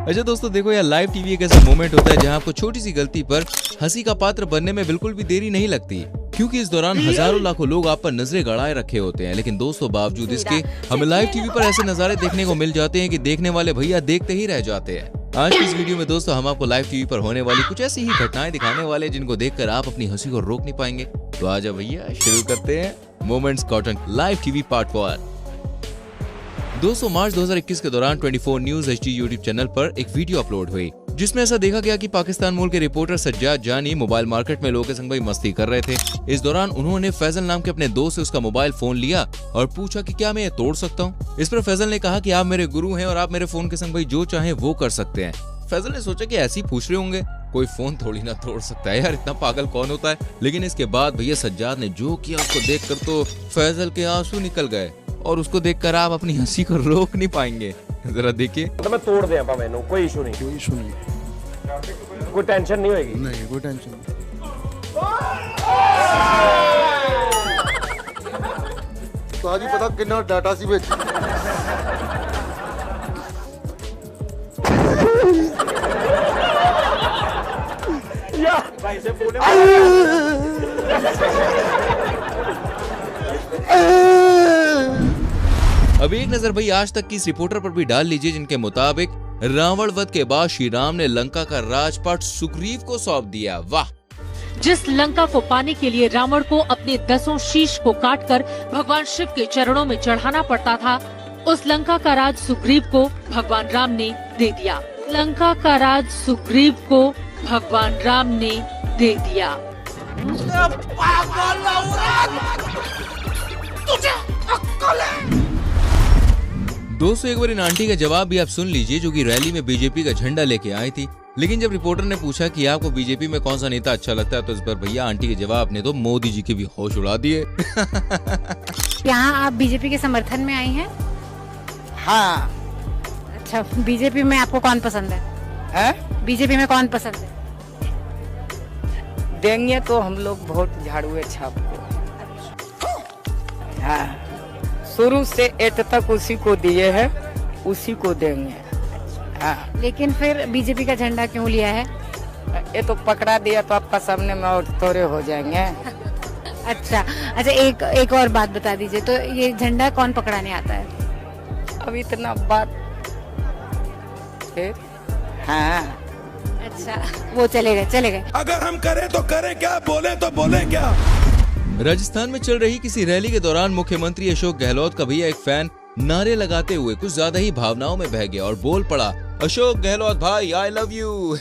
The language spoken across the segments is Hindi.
अच्छा दोस्तों देखो यार, लाइव टीवी एक ऐसा मोमेंट होता है जहां आपको छोटी सी गलती पर हंसी का पात्र बनने में बिल्कुल भी देरी नहीं लगती, क्योंकि इस दौरान हजारों लाखों लोग आप पर नजरें गड़ाए रखे होते हैं। लेकिन दोस्तों बावजूद इसके हमें लाइव टीवी पर ऐसे नजारे देखने को मिल जाते हैं कि देखने वाले भैया देखते ही रह जाते हैं। आज की इस वीडियो में दोस्तों हम आपको लाइव टीवी पर होने वाली कुछ ऐसी ही घटनाएं दिखाने वाले हैं जिनको देखकर आप अपनी हंसी को रोक नहीं पाएंगे। तो आजा भैया शुरू करते हैं moments cotton live TV part 1। दोस्तों मार्च 2021 के दौरान 24 न्यूज HD यूट्यूब चैनल पर एक वीडियो अपलोड हुई जिसमें ऐसा देखा गया कि पाकिस्तान मूल के रिपोर्टर सज्जाद जानी मोबाइल मार्केट में लोगों के संग भाई मस्ती कर रहे थे। इस दौरान उन्होंने फैजल नाम के अपने दोस्त से उसका मोबाइल फोन लिया और पूछा कि क्या मैं ये तोड़ सकता हूँ। इस पर फैजल ने कहा कि आप मेरे गुरु हैं और आप मेरे फोन के संग भाई जो चाहे वो कर सकते हैं। फैजल ने सोचा कि ऐसे ही पूछ रहे होंगे, कोई फोन थोड़ी ना तोड़ सकता है यार, इतना पागल कौन होता है। लेकिन इसके बाद भैया सज्जाद ने जो किया उसको देखकर तो फैजल के आंसू निकल गए और उसको देखकर आप अपनी हंसी को रोक नहीं पाएंगे। जरा देखिए। तो मैं तोड़ दे आपा मैंने कोई इशू नहीं, कोई टेंशन नहीं होगी। नहीं कोई टेंशन नहीं। तो आज ही पता कितना डाटा सी भेज या भाई से बोले अब एक नजर भाई आज तक की इस रिपोर्टर पर भी डाल लीजिए जिनके मुताबिक रावण वध के बाद श्री राम ने लंका का राजपाट सुग्रीव को सौंप दिया। वाह! जिस लंका को पाने के लिए रावण को अपने 10 शीश को काटकर भगवान शिव के चरणों में चढ़ाना पड़ता था, उस लंका का राज सुग्रीव को भगवान राम ने दे दिया। लंका का राज सुग्रीव को भगवान राम ने दे दिया। दोस्तों एक बार इन आंटी का जवाब भी आप सुन लीजिए जो कि रैली में बीजेपी का झंडा लेके आई थी। लेकिन जब रिपोर्टर ने पूछा कि आपको बीजेपी में कौन सा नेता अच्छा लगता है तो इस पर भैया आंटी के जवाब ने तो मोदी जी के भी होश उड़ा दिए। यहाँ आप बीजेपी के समर्थन में आई हैं? हाँ। अच्छा, बीजेपी में आपको कौन पसंद है? बीजेपी में कौन पसंद है? देंगे तो हम लोग वोट झाड़ुए छाप को। हाँ, शुरू से एट तक उसी को दिए हैं, उसी को देंगे। हाँ। लेकिन फिर बीजेपी का झंडा क्यों लिया है? ये तो पकड़ा दिया तो आपका सामने में और थोड़े हो जाएंगे। अच्छा, एक और बात बता दीजिए, तो ये झंडा कौन पकड़ाने आता है? अब इतना बात फिर हाँ। अच्छा, वो चले गए। अगर हम करें तो करें क्या, बोले तो बोले क्या। राजस्थान में चल रही किसी रैली के दौरान मुख्यमंत्री अशोक गहलोत का भैया एक फैन नारे लगाते हुए कुछ ज्यादा ही भावनाओं में बह गया और बोल पड़ा, अशोक गहलोत भाई आई लव यू।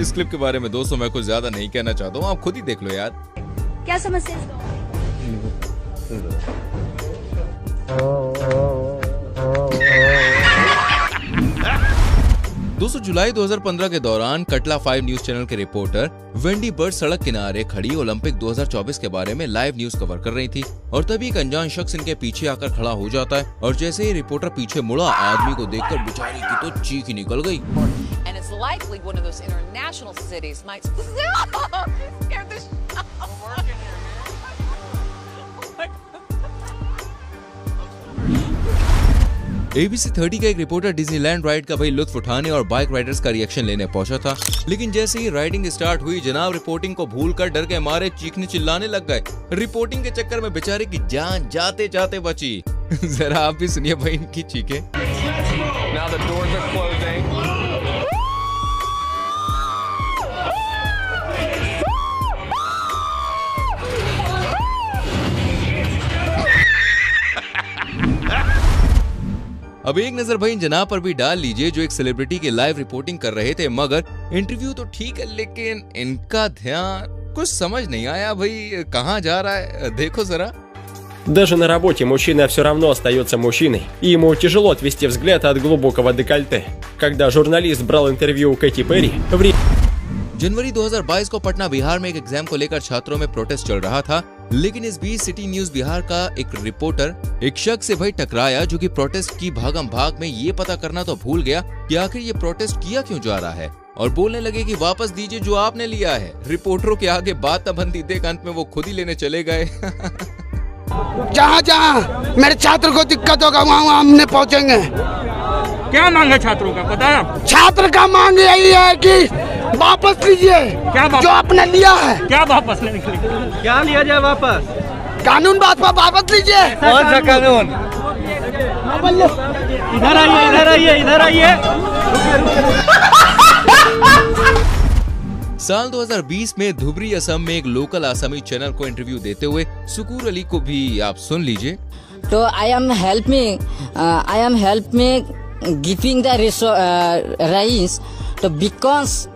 इस क्लिप के बारे में दोस्तों मैं कुछ ज्यादा नहीं कहना चाहता हूँ, आप खुद ही देख लो यार। क्या समस्या है? दोस्तों जुलाई 2015 के दौरान कटला 5 न्यूज चैनल के रिपोर्टर वेंडी बर्ड सड़क किनारे खड़ी ओलंपिक 2024 के बारे में लाइव न्यूज कवर कर रही थी और तभी एक अनजान शख्स इनके पीछे आकर खड़ा हो जाता है और जैसे ही रिपोर्टर पीछे मुड़ा, आदमी को देखकर बेचारी की तो चीख ही निकल गई। ABC 30 का एक रिपोर्टर डिज्नीलैंड राइड का भाई लुत्फ उठाने और बाइक राइडर्स का रिएक्शन लेने पहुंचा था। लेकिन जैसे ही राइडिंग स्टार्ट हुई जनाब रिपोर्टिंग को भूलकर डर के मारे चीखने चिल्लाने लग गए। रिपोर्टिंग के चक्कर में बेचारे की जान जाते जाते बची। जरा आप भी सुनिए भाई इनकी चीखें। अब एक नजर भाई जनाब पर भी डाल लीजिए जो एक सेलिब्रिटी की लाइव रिपोर्टिंग कर रहे थे, मगर इंटरव्यू तो ठीक है लेकिन इनका ध्यान कुछ समझ नहीं आया भाई, कहाँ जा रहा है देखो जरा। Даже на работе мужчина все равно остается мужчиной, и ему тяжело отвести взгляд от глубокого декольте. Когда журналист брал интервью у Кэти Перри, जनवरी 2022 को पटना बिहार में एक एग्जाम को लेकर छात्रों में प्रोटेस्ट चल रहा था, लेकिन इस बीच सिटी न्यूज बिहार का एक रिपोर्टर एक शख्स से भाई टकराया जो कि प्रोटेस्ट की भागम भाग में ये पता करना तो भूल गया कि आखिर ये प्रोटेस्ट किया क्यों जा रहा है और बोलने लगे कि वापस दीजिए जो आपने लिया है। रिपोर्टरों के आगे बात न बनती देख अंत में वो खुद ही लेने चले गए। जहाँ जहाँ मेरे छात्र को दिक्कत होगा वहाँ हमने पहुँचेंगे। क्या मांग है छात्रों का पता है? छात्र का मांग यही है कि वापस लीजिए जो आपने लिया है। क्या वापस लेने के लिए? क्या लिया जाए वापस? कानून बात पर वापस लीजिए। कौन सा कानून? इधर आइए, इधर आइए, इधर आइए। साल 2020 में धुबरी असम में एक लोकल आसामी चैनल को इंटरव्यू देते हुए सुकूर अली को भी आप सुन लीजिए। तो I am help me giving the rice तो बिकॉज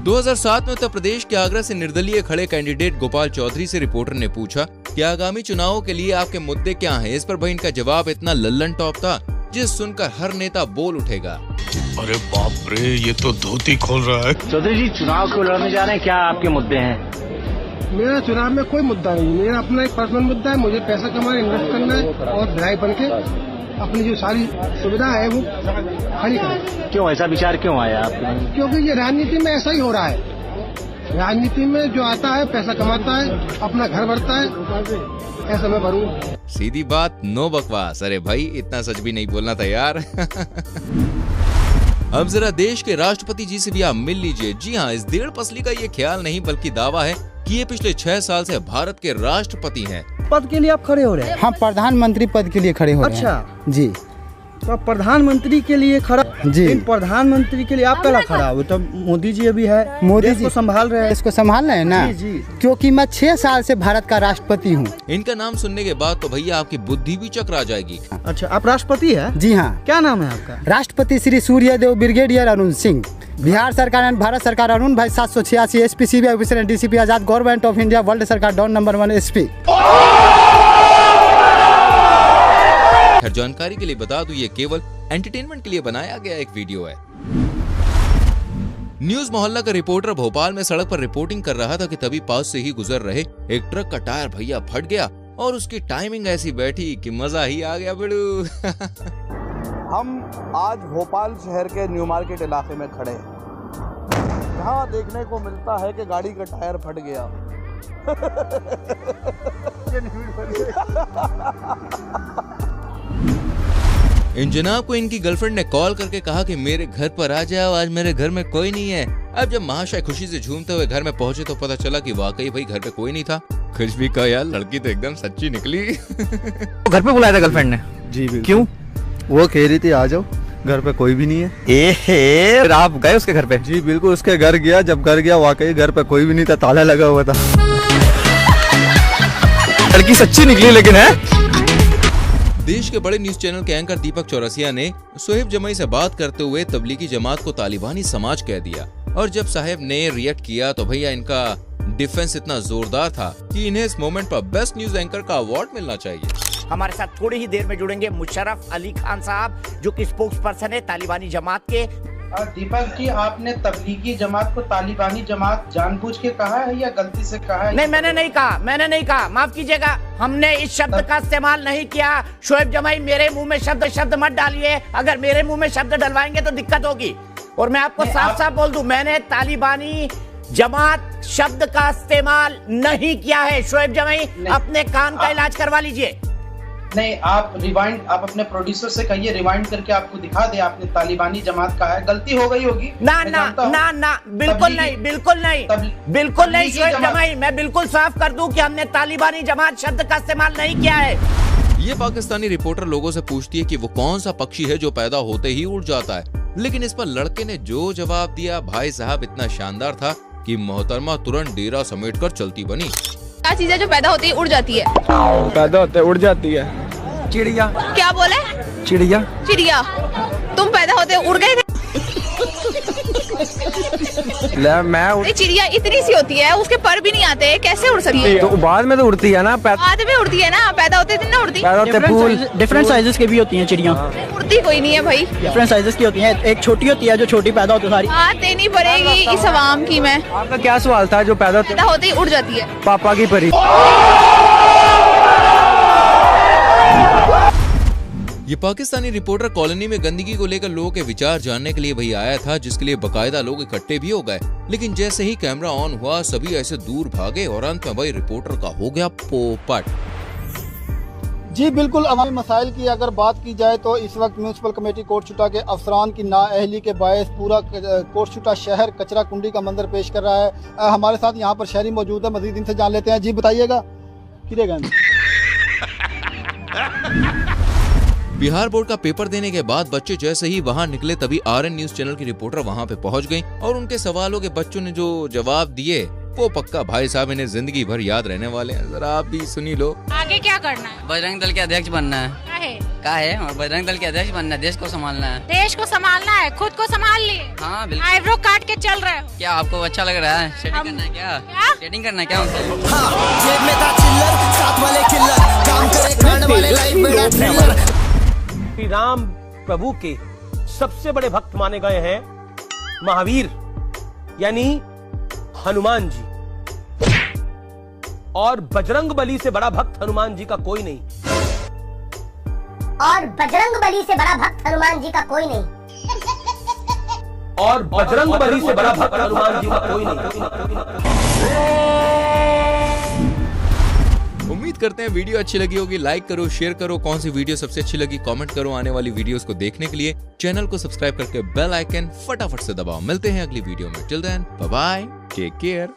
2007 में उत्तर प्रदेश के आगरा से निर्दलीय खड़े कैंडिडेट गोपाल चौधरी से रिपोर्टर ने पूछा कि आगामी चुनावों के लिए आपके मुद्दे क्या हैं। इस पर भाई इनका जवाब इतना लल्लन टॉप था जिस सुनकर हर नेता बोल उठेगा। अरे बाप रे, ये तो धोती खोल रहा है। चौधरी जी, चुनाव को लड़ने जा रहे हैं, क्या आपके मुद्दे हैं? मेरा चुनाव में कोई मुद्दा नहीं, मेरा अपना एक पर्सनल मुद्दा है। मुझे पैसा कमाना, इन्वेस्ट करना है और विधायक बन के अपनी जो सारी सुविधा है वो खड़ी करना। क्यों ऐसा विचार क्यों आया आपको? क्योंकि ये राजनीति में ऐसा ही हो रहा है। राजनीति में जो आता है पैसा कमाता है, अपना घर भरता है, ऐसा मैं भरूं। सीधी बात, नो बकवास। अरे भाई इतना सच भी नहीं बोलना था यार। अब जरा देश के राष्ट्रपति जी से भी आप मिल लीजिए। जी हाँ, इस 1.5 पसली का ये ख्याल नहीं बल्कि दावा है कि ये पिछले 6 साल से भारत के राष्ट्रपति हैं। पद के लिए आप खड़े हो रहे हैं? हम प्रधानमंत्री पद के लिए खड़े हो रहे हैं। अच्छा जी, तो आप प्रधानमंत्री के लिए खड़ा जी। इन प्रधानमंत्री के लिए आप कला खड़ा हो? तो मोदी जी अभी है, मोदी देश जी को संभाल रहे हैं। इसको संभालना है ना। जी, जी। क्योंकि मैं 6 साल से भारत का राष्ट्रपति हूँ। इनका नाम सुनने के बाद तो भैया आपकी बुद्धि भी चकरा जाएगी। अच्छा, आप राष्ट्रपति है? जी हाँ। क्या नाम है आपका? राष्ट्रपति श्री सूर्यदेव ब्रिगेडियर अरुण सिंह। बिहार सरकार, भारत सरकार, अरुण भाई 786 SP CBI officer DCP Azad, government of India, world सरकार, डॉन नंबर 1 SP। खैर जानकारी के लिए बता दूं ये केवल एंटरटेनमेंट के लिए बनाया गया एक वीडियो है। न्यूज मोहल्ला का रिपोर्टर भोपाल में सड़क पर रिपोर्टिंग कर रहा था कि तभी पास से ही गुजर रहे एक ट्रक का टायर भैया फट गया और उसकी टाइमिंग ऐसी बैठी कि मजा ही आ गया बिड़ू। हम आज भोपाल शहर के न्यू मार्केट इलाके में खड़े हैं, जहाँ देखने को मिलता है कि गाड़ी का टायर फट गया। इन जनाब को इनकी गर्लफ्रेंड ने कॉल करके कहा कि मेरे घर पर आ जाओ, आज मेरे घर में कोई नहीं है। अब जब महाशय खुशी से झूमते हुए घर में पहुंचे तो पता चला कि वाकई भाई घर पे कोई नहीं था। कुछ भी कहा यार, लड़की तो एकदम सच्ची निकली। घर पे बुलाया था गर्लफ्रेंड ने? जी बिल्कुल। क्यों? वो कह रही थी आ जाओ, घर पे कोई भी नहीं है। फिर आप गए उसके घर पे? जी बिल्कुल, उसके घर गया। जब घर गया वाकई घर पे कोई भी नहीं था, ताला लगा हुआ था। लड़की सच्ची निकली लेकिन है। देश के बड़े न्यूज चैनल के एंकर दीपक चौरसिया ने सोहेब जमाई से बात करते हुए तबलीगी जमात को तालिबानी समाज कह दिया और जब साहब ने रिएक्ट किया तो भैया इनका डिफेंस इतना जोरदार था कि इन्हें इस मोमेंट पर बेस्ट न्यूज एंकर का अवार्ड मिलना चाहिए। हमारे साथ थोड़ी ही देर में जुड़ेंगे मुशर्रफ अली खान साहब, जो कि स्पोक्स पर्सन है तालिबानी जमात के। दीपक जी, आपने तबलीगी जमात को तालिबानी जमात जानबूझ के कहा है या गलती से कहा है? नहीं, मैंने नहीं कहा, माफ कीजिएगा, हमने इस शब्द का इस्तेमाल नहीं किया। शोएब जमाई, मेरे मुंह में शब्द मत डालिए। अगर मेरे मुंह में शब्द डलवाएंगे तो दिक्कत होगी। और मैं आपको साफ साफ बोल दूं, मैंने तालिबानी जमात शब्द का इस्तेमाल नहीं किया है। शोएब जमाई, अपने कान का इलाज करवा लीजिए। नहीं, आप रिवाइंड, आप अपने प्रोड्यूसर से कहिए रिवाइंड करके आपको दिखा दे आपने तालिबानी जमात कहा है। गलती हो गई होगी। ना, बिल्कुल नहीं शोएब जमाई, मैं बिल्कुल साफ कर दूं कि हमने तालिबानी जमात शब्द का इस्तेमाल नहीं किया है। ये पाकिस्तानी रिपोर्टर लोगों से पूछती है कि वो कौन सा पक्षी है जो पैदा होते ही उड़ जाता है, लेकिन इस पर लड़के ने जो जवाब दिया भाई साहब इतना शानदार था कि मोहतरमा तुरंत डेरा समेट कर चलती बनी। क्या चीज है जो पैदा होती है उड़ जाती है? पैदा होते उड़ जाती है। चिड़िया। क्या बोले? चिड़िया। चिड़िया। तुम पैदा होते उड़ गए थे? मैं चिड़िया इतनी सी होती है, उसके पर भी नहीं आते, कैसे उड़ सकती है? तो बाद में तो उड़ती है ना। बाद में उड़ती है ना, पैदा होते थे ना उड़ती। डिफरेंट साइजेस की भी होती हैं चिड़िया। उड़ती कोई नहीं है भाई। डिफरेंट साइजेस की होती हैं। एक छोटी होती है जो छोटी पैदा होती है सारी। बात देनी पड़ेगी इस अवाम की। मैं आपका क्या सवाल था? जो पैदा होते ही उड़ जाती है। पापा की परी। ये पाकिस्तानी रिपोर्टर कॉलोनी में गंदगी को लेकर लोगों के विचार जानने के लिए भाई आया था, जिसके लिए बकायदा लोग इकट्ठे भी हो गए। लेकिन जैसे ही कैमरा ऑन हुआ सभी ऐसे दूर भागे और अंत में भाई रिपोर्टर का हो गया पोपट। जी बिल्कुल, अवामी मसाइल की अगर बात की जाए तो इस वक्त म्यूनसिपल कमेटी कोटशुटा के अफसरान की नाअहली के बायस पूरा कोटशुटा शहर कचरा कुंडी का मंजर पेश कर रहा है। हमारे साथ यहाँ पर शहरी मौजूद है, मजीद इनसे जान लेते हैं। जी बताइएगा किधर बिहार बोर्ड का पेपर देने के बाद बच्चे जैसे ही वहां निकले तभी RN न्यूज चैनल की रिपोर्टर वहां पे पहुंच गई और उनके सवालों के बच्चों ने जो जवाब दिए वो पक्का भाई साहब इन्हें जिंदगी भर याद रहने वाले हैं। जरा आप भी सुनी लो। आगे क्या करना है? बजरंग दल के अध्यक्ष बनना है। क्या है? और बजरंग दल के अध्यक्ष बनना है, देश को संभालना है। देश को संभालना है, खुद को संभाल लिए। हाँ बिल्कुल। आईब्रो काट के चल रहे हो। क्या आपको अच्छा लग रहा है? शेडिंग करना है क्या? शेडिंग करना है क्या श्री राम प्रभु के सबसे बड़े भक्त माने गए हैं महावीर यानी हनुमान जी, और बजरंग बली से बड़ा भक्त हनुमान जी का कोई नहीं। और बजरंग बली से बड़ा भक्त हनुमान जी का कोई नहीं। और बजरंग बली से बड़ा भक्त हनुमान जी का कोई नहीं। उम्मीद करते हैं वीडियो अच्छी लगी होगी। लाइक करो, शेयर करो। कौन सी वीडियो सबसे अच्छी लगी कमेंट करो। आने वाली वीडियोस को देखने के लिए चैनल को सब्सक्राइब करके बेल आइकन फटाफट से दबाओ। मिलते हैं अगली वीडियो में। Till then bye bye, take care.